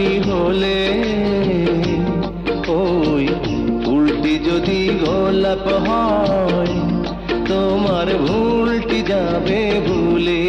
পাশাপাশি হলে ওই ফুলটি যদি গোলাপ হয় তোমার ভুলটি যাবে ভুলে।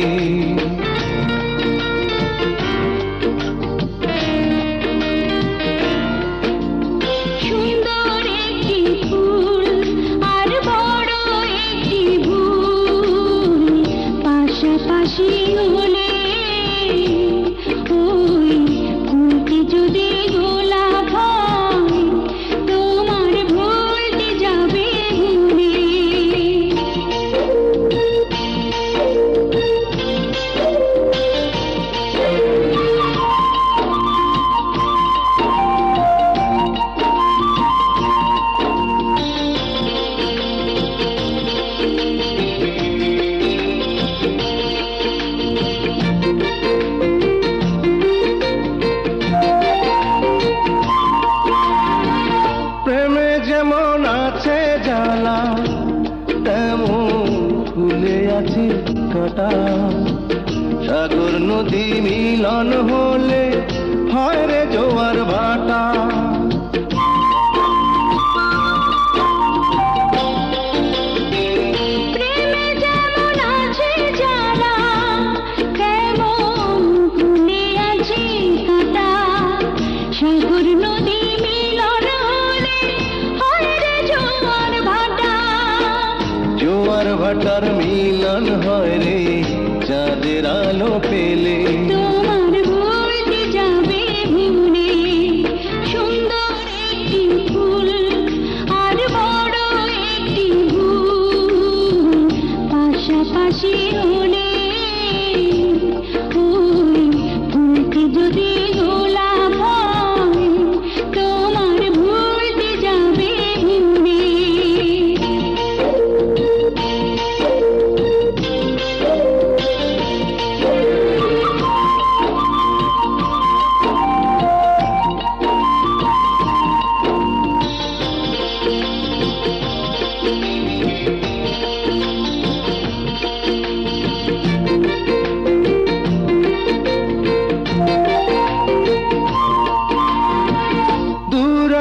সাগর নদী মিলন হলে হয় রে জোয়ার ভাটা। সাগর নদী মিলন হলে হয় রে জোয়ার ভাটা। জোয়ার ভাটার মিলন হয় রে চাঁদের আলো পেলে। তোমার ভুলটি যাবে ভুলে। সুন্দর একটি ফুল আর বড় একটি ভুল পাশাপাশি হলে ওই ফুলটি যদি গোলাপ হয় তোমার ভুলটি যাবে ভুলে।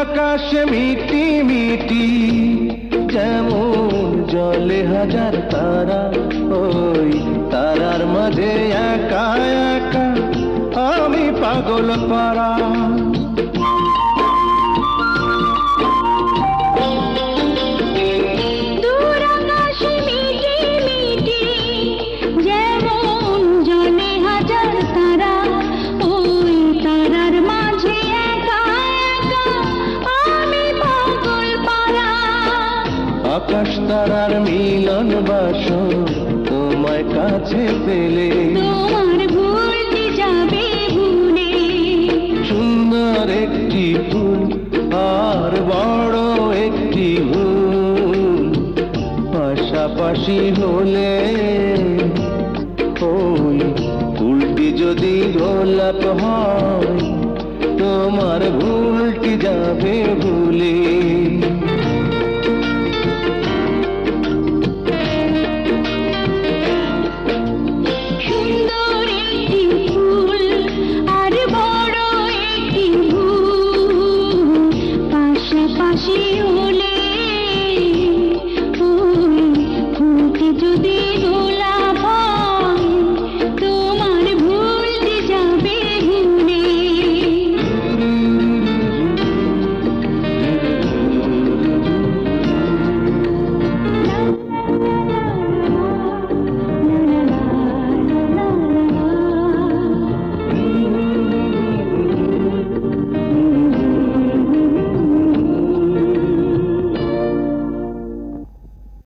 আকাশে মিটি মিটি যেমন জলে হাজার তারা ওই তারার মাঝে একা একা আমি পাগল পারা। আকাশ তারার মিলন বাসর তোমায় কাছে পেলে তোমার ভুলটি যাবে ভুলে। সুন্দর একটি ফুল আর বড় একটি ফুল পাশাপাশি হলে ওই ফুলটি যদি গোলাপ হয় তোমার ভুলটি যাবে ভুলে। পাশাপাশি